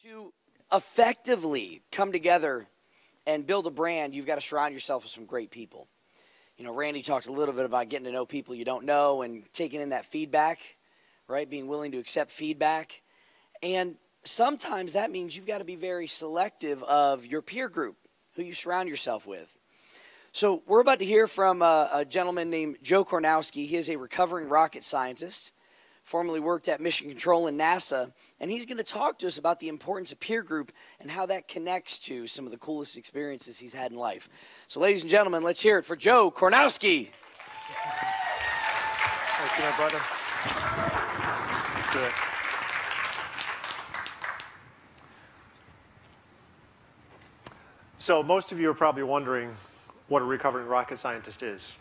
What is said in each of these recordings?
To effectively come together and build a brand, you've got to surround yourself with some great people. You know, Randy talked a little bit about getting to know people you don't know and taking in that feedback, right? Being willing to accept feedback. And sometimes that means you've got to be very selective of your peer group, who you surround yourself with. So we're about to hear from a gentleman named Joe Kowski. He is a recovering rocket scientist, formerly worked at Mission Control in NASA, and he's going to talk to us about the importance of peer group and how that connects to some of the coolest experiences he's had in life. So ladies and gentlemen, let's hear it for Joe Kowski. Thank you, my brother. Good. So most of you are probably wondering what a recovering rocket scientist is.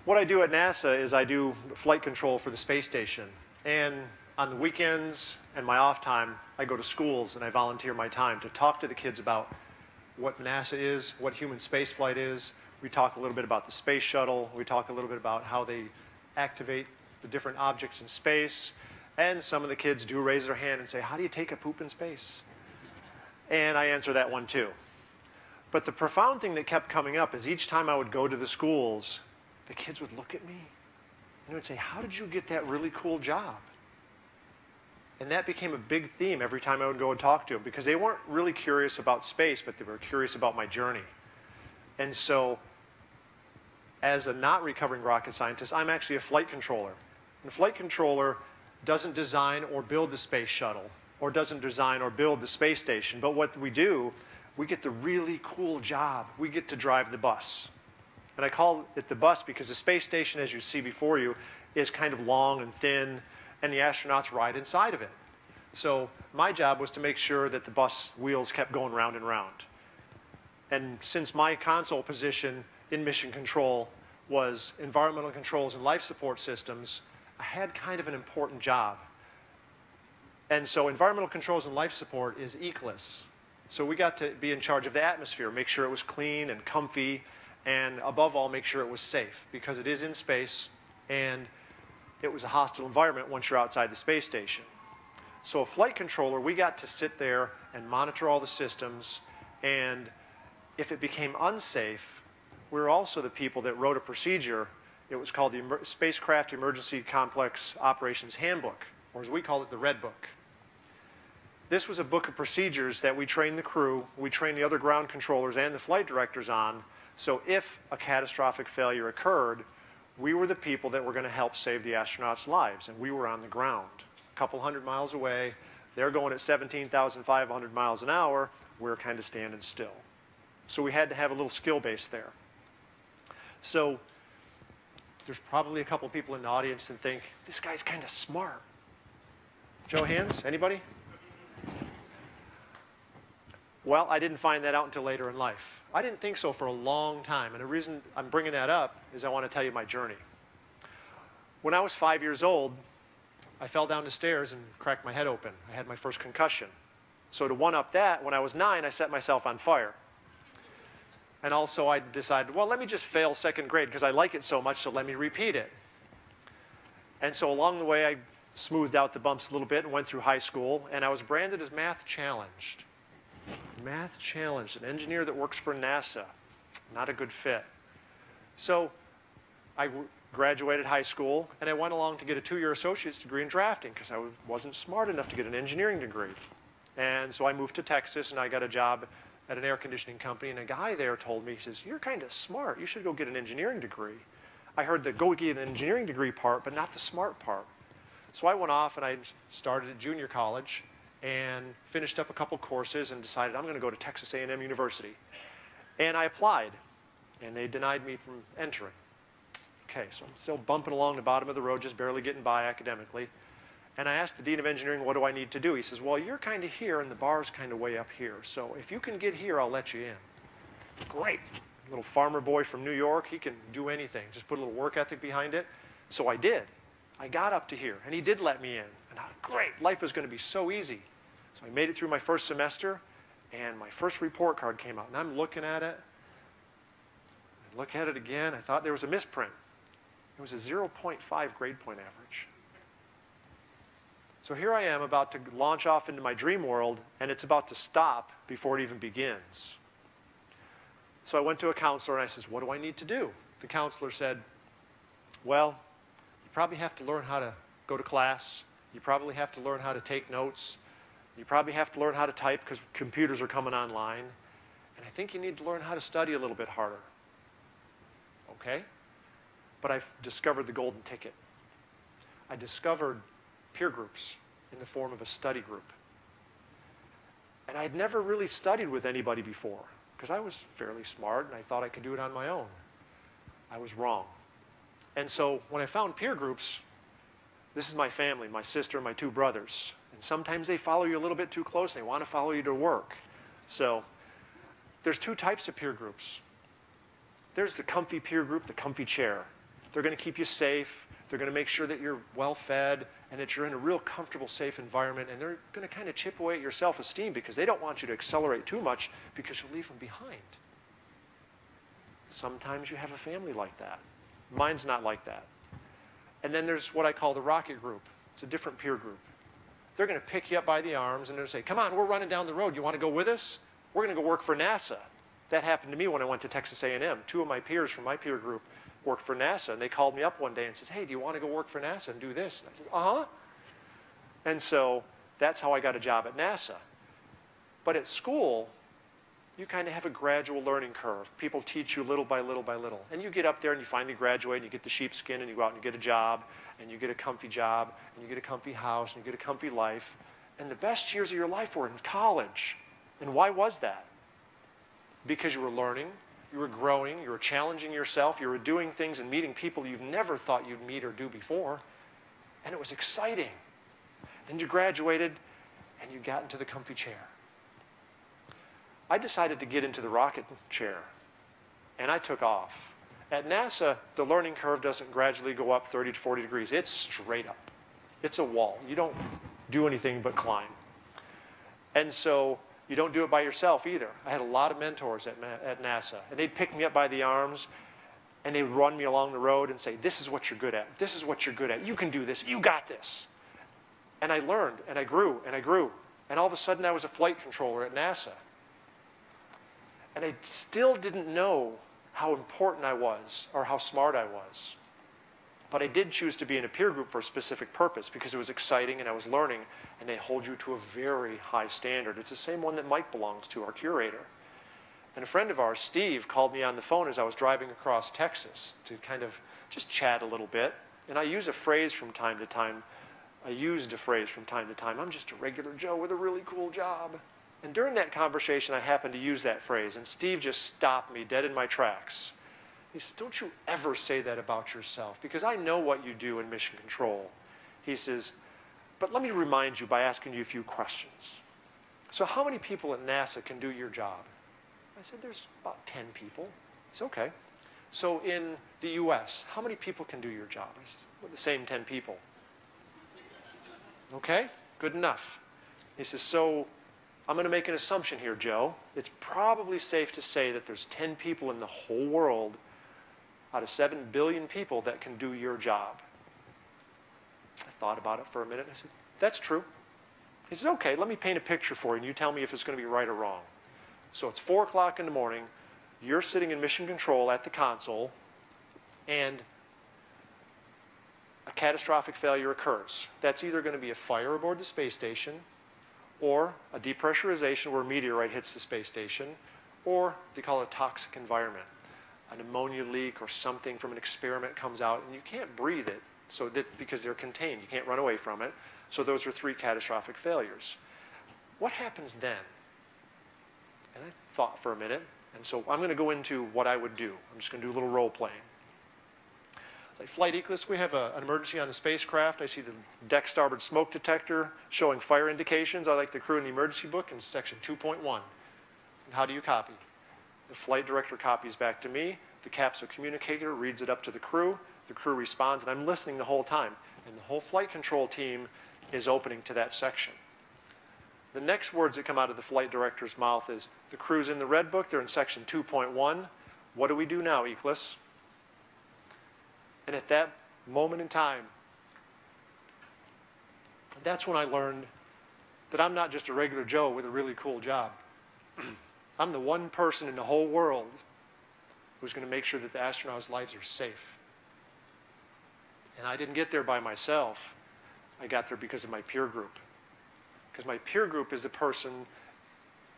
What I do at NASA is I do flight control for the space station. And on the weekends and my off time, I go to schools and I volunteer my time to talk to the kids about what NASA is, what human spaceflight is. We talk a little bit about the space shuttle. We talk a little bit about how they activate the different objects in space. And some of the kids do raise their hand and say, how do you take a poop in space? And I answer that one too. But the profound thing that kept coming up is each time I would go to the schools, the kids would look at me and they would say, how did you get that really cool job? And that became a big theme every time I would go and talk to them, because they weren't really curious about space, but they were curious about my journey. And so as a not recovering rocket scientist, I'm actually a flight controller. And a flight controller doesn't design or build the space shuttle, or doesn't design or build the space station. But what we do, we get the really cool job. We get to drive the bus. And I call it the bus because the space station, as you see before you, is kind of long and thin, and the astronauts ride inside of it. So my job was to make sure that the bus wheels kept going round and round. And since my console position in mission control was environmental controls and life support systems, I had kind of an important job. And so environmental controls and life support is ECLS. So we got to be in charge of the atmosphere, make sure it was clean and comfy, and above all, make sure it was safe, because it is in space, and it was a hostile environment once you're outside the space station. So a flight controller, we got to sit there and monitor all the systems, and if it became unsafe, we were also the people that wrote a procedure. It was called the Spacecraft Emergency Complex Operations Handbook, or as we call it, the Red Book. This was a book of procedures that we trained the crew, we trained the other ground controllers and the flight directors on, so if a catastrophic failure occurred, we were the people that were going to help save the astronauts' lives, and we were on the ground, a couple hundred miles away. They're going at 17,500 miles an hour. We're kind of standing still. So we had to have a little skill base there. So there's probably a couple people in the audience that think, this guy's kind of smart. Show hands, anybody? Well, I didn't find that out until later in life. I didn't think so for a long time, and the reason I'm bringing that up is I want to tell you my journey. When I was 5 years old, I fell down the stairs and cracked my head open. I had my first concussion. So to one-up that, when I was 9, I set myself on fire. And also I decided, well, let me just fail second grade because I like it so much, so let me repeat it. And so along the way, I smoothed out the bumps a little bit and went through high school, and I was branded as math challenged. Math challenged, an engineer that works for NASA. Not a good fit. So I graduated high school, and I went along to get a 2-year associate's degree in drafting because I wasn't smart enough to get an engineering degree. And so I moved to Texas, and I got a job at an air conditioning company, and a guy there told me, he says, you're kind of smart. You should go get an engineering degree. I heard the go get an engineering degree part, but not the smart part. So I went off, and I started at junior college and finished up a couple courses and decided I'm going to go to Texas A&M University. And I applied, and they denied me from entering. Okay, so I'm still bumping along the bottom of the road, just barely getting by academically. And I asked the Dean of Engineering, what do I need to do? He says, well, you're kind of here, and the bar's kind of way up here. So if you can get here, I'll let you in. Great. Little farmer boy from New York, he can do anything. Just put a little work ethic behind it. So I did. I got up to here, and he did let me in. And I thought, great, life was going to be so easy. So I made it through my first semester, and my first report card came out. And I'm looking at it. I look at it again. I thought there was a misprint. It was a 0.5 grade point average. So here I am about to launch off into my dream world, and it's about to stop before it even begins. So I went to a counselor and I said, what do I need to do? The counselor said, well, you probably have to learn how to go to class. You probably have to learn how to take notes. You probably have to learn how to type because computers are coming online. And I think you need to learn how to study a little bit harder. Okay? But I've discovered the golden ticket. I discovered peer groups in the form of a study group. And I'd never really studied with anybody before because I was fairly smart and I thought I could do it on my own. I was wrong. And so when I found peer groups, this is my family, my sister, my two brothers. And sometimes they follow you a little bit too close. They want to follow you to work. So there's two types of peer groups. There's the comfy peer group, the comfy chair. They're going to keep you safe. They're going to make sure that you're well fed and that you're in a real comfortable, safe environment. And they're going to kind of chip away at your self-esteem because they don't want you to accelerate too much because you'll leave them behind. Sometimes you have a family like that. Mine's not like that. And then there's what I call the rocket group. It's a different peer group. They're going to pick you up by the arms and they're going to say, come on, we're running down the road. You want to go with us? We're going to go work for NASA. That happened to me when I went to Texas A&M. Two of my peers from my peer group worked for NASA. And they called me up one day and said, hey, do you want to go work for NASA and do this? And I said, uh-huh. And so that's how I got a job at NASA. But at school, you kind of have a gradual learning curve. People teach you little by little by little. And you get up there and you finally graduate and you get the sheepskin and you go out and you get a job and you get a comfy job and you get a comfy house and you get a comfy life. And the best years of your life were in college. And why was that? Because you were learning, you were growing, you were challenging yourself, you were doing things and meeting people you've never thought you'd meet or do before. And it was exciting. Then you graduated and you got into the comfy chair. I decided to get into the rocket chair, and I took off. At NASA, the learning curve doesn't gradually go up 30 to 40 degrees. It's straight up. It's a wall. You don't do anything but climb. And so you don't do it by yourself either. I had a lot of mentors at NASA, and they'd pick me up by the arms, and they would run me along the road and say, this is what you're good at. This is what you're good at. You can do this. You got this. And I learned, and I grew, and I grew. And all of a sudden, I was a flight controller at NASA. And I still didn't know how important I was or how smart I was. But I did choose to be in a peer group for a specific purpose because it was exciting and I was learning, and they hold you to a very high standard. It's the same one that Mike belongs to, our curator. And a friend of ours, Steve, called me on the phone as I was driving across Texas to kind of just chat a little bit. And I use a phrase from time to time. I'm just a regular Joe with a really cool job. And during that conversation, I happened to use that phrase, and Steve just stopped me dead in my tracks. He says, don't you ever say that about yourself, because I know what you do in mission control. He says, but let me remind you by asking you a few questions. So how many people at NASA can do your job? I said, there's about 10 people. He said, okay. So in the US, how many people can do your job? I said, well, the same 10 people. Okay, good enough. He says, so I'm going to make an assumption here, Joe. It's probably safe to say that there's 10 people in the whole world out of 7 billion people that can do your job. I thought about it for a minute. I said, that's true. He says, okay, let me paint a picture for you, and you tell me if it's going to be right or wrong. So it's 4 o'clock in the morning. You're sitting in mission control at the console, and a catastrophic failure occurs. That's either going to be a fire aboard the space station, or a depressurization where a meteorite hits the space station, or they call it a toxic environment. An ammonia leak or something from an experiment comes out, and you can't breathe it because they're contained. You can't run away from it. So those are 3 catastrophic failures. What happens then? And I thought for a minute, and so I'm going to go into what I would do. I'm just going to do a little role playing. It's like, Flight Eclipse, we have an emergency on the spacecraft. I see the deck starboard smoke detector showing fire indications. I like the crew in the emergency book in section 2.1. And how do you copy? The flight director copies back to me. The capsule communicator reads it up to the crew. The crew responds, and I'm listening the whole time. And the whole flight control team is opening to that section. The next words that come out of the flight director's mouth is, the crew's in the red book, they're in section 2.1. What do we do now, Eclipse? And at that moment in time, That's when I learned that I'm not just a regular Joe with a really cool job. I'm the one person in the whole world who's going to make sure that the astronauts' lives are safe. And I didn't get there by myself. I got there because of my peer group. Because my peer group is the person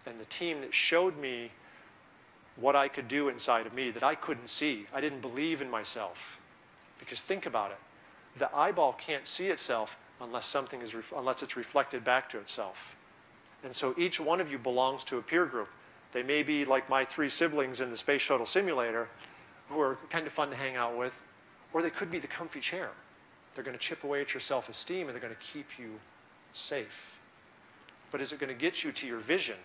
and the team that showed me what I could do inside of me that I couldn't see. I didn't believe in myself. Because think about it. The eyeball can't see itself unless unless it's reflected back to itself. And so each one of you belongs to a peer group. They may be like my 3 siblings in the Space Shuttle Simulator, who are kind of fun to hang out with, or they could be the comfy chair. They're going to chip away at your self-esteem, and they're going to keep you safe. But is it going to get you to your vision?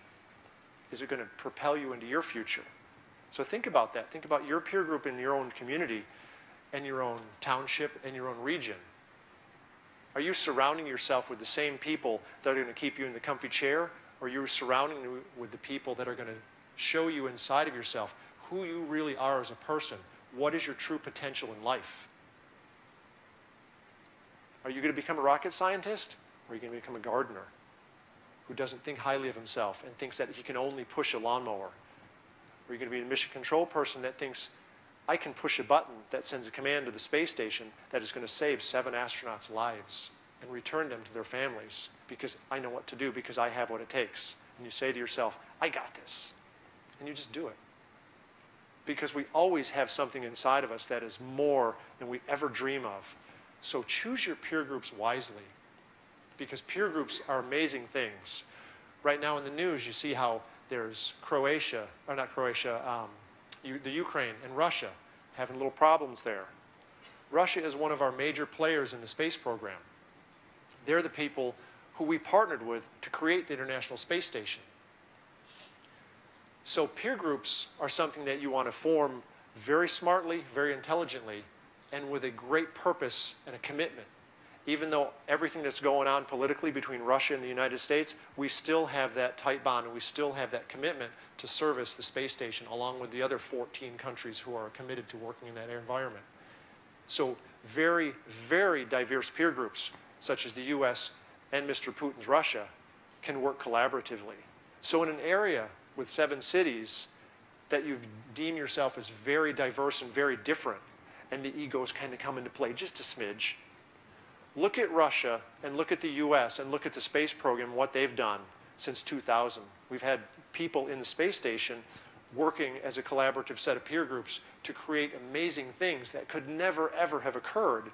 Is it going to propel you into your future? So think about that. Think about your peer group in your own community, and your own township, and your own region. Are you surrounding yourself with the same people that are going to keep you in the comfy chair? Or are you surrounding you with the people that are going to show you inside of yourself who you really are as a person? What is your true potential in life? Are you going to become a rocket scientist? Or are you going to become a gardener who doesn't think highly of himself and thinks that he can only push a lawnmower? Or are you going to be a mission control person that thinks, I can push a button that sends a command to the space station that is going to save 7 astronauts' lives and return them to their families because I know what to do, because I have what it takes. And you say to yourself, I got this. And you just do it. Because we always have something inside of us that is more than we ever dream of. So choose your peer groups wisely, because peer groups are amazing things. Right now in the news, you see how there's the Ukraine and Russia having little problems there. Russia is one of our major players in the space program. They're the people who we partnered with to create the International Space Station. So peer groups are something that you want to form very smartly, very intelligently, and with a great purpose and a commitment. Even though everything that's going on politically between Russia and the United States, we still have that tight bond and we still have that commitment to service the space station along with the other 14 countries who are committed to working in that environment. So very, very diverse peer groups, such as the US and Mr. Putin's Russia, can work collaboratively. So in an area with 7 cities that you deem yourself as very diverse and very different, and the egos kind of come into play just a smidge, look at Russia and look at the US and look at the space program, what they've done since 2000. We've had people in the space station working as a collaborative set of peer groups to create amazing things that could never, ever have occurred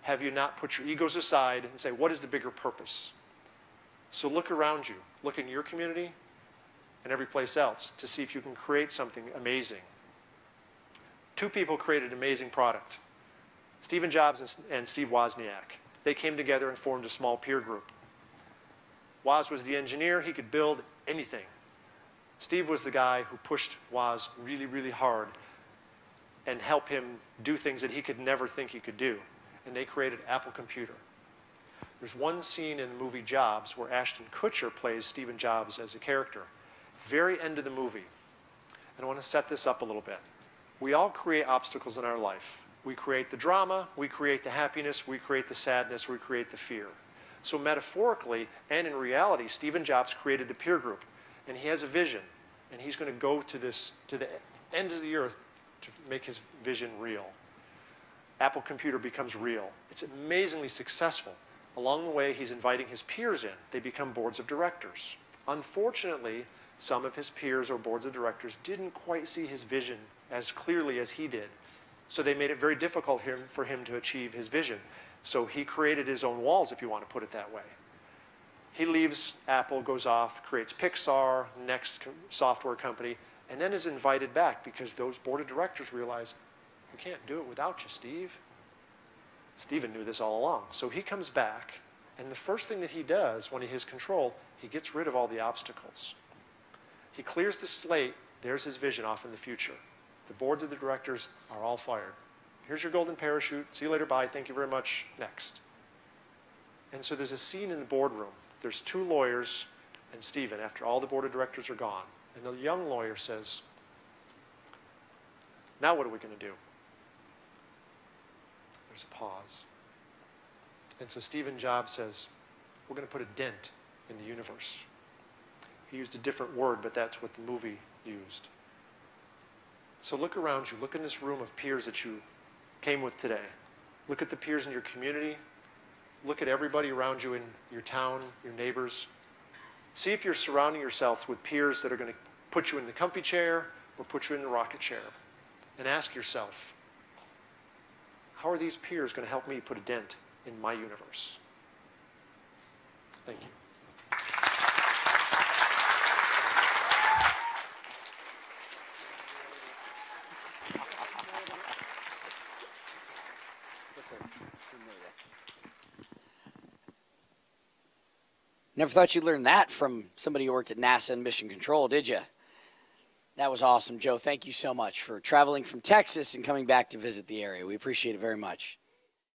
have you not put your egos aside and say, what is the bigger purpose? So look around you. Look in your community and every place else to see if you can create something amazing. 2 people created an amazing product. Stephen Jobs and Steve Wozniak. They came together and formed a small peer group. Woz was the engineer. He could build anything. Steve was the guy who pushed Woz really, really hard and helped him do things that he could never think he could do. And they created Apple Computer. There's one scene in the movie Jobs where Ashton Kutcher plays Stephen Jobs as a character. Very end of the movie. And I want to set this up a little bit. We all create obstacles in our life. We create the drama, we create the happiness, we create the sadness, we create the fear. So metaphorically and in reality, Stephen Jobs created the peer group, and he has a vision, and he's going to go to the end of the earth to make his vision real. Apple Computer becomes real. It's amazingly successful. Along the way, he's inviting his peers in. They become boards of directors. Unfortunately, some of his peers or boards of directors didn't quite see his vision as clearly as he did. So they made it very difficult for him to achieve his vision. So he created his own walls, if you want to put it that way. He leaves Apple, goes off, creates Pixar, next software company, and then is invited back because those board of directors realize, we can't do it without you, Steve. Stephen knew this all along. So he comes back, and the first thing that he does when he has control, he gets rid of all the obstacles. He clears the slate. There's his vision off in the future. The boards of the directors are all fired. Here's your golden parachute. See you later. Bye. Thank you very much. Next. And so there's a scene in the boardroom. There's 2 lawyers and Stephen after all the board of directors are gone. And the young lawyer says, now what are we going to do? There's a pause. And so Stephen Jobs says, We're going to put a dent in the universe. He used a different word, but that's what the movie used. So look around you. Look in this room of peers that you came with today. Look at the peers in your community. Look at everybody around you in your town, your neighbors. See if you're surrounding yourselves with peers that are going to put you in the comfy chair or put you in the rocket chair. And ask yourself, how are these peers going to help me put a dent in my universe? Thank you. Never thought you'd learn that from somebody who worked at NASA and Mission Control, did you? That was awesome, Joe. Thank you so much for traveling from Texas and coming back to visit the area. We appreciate it very much.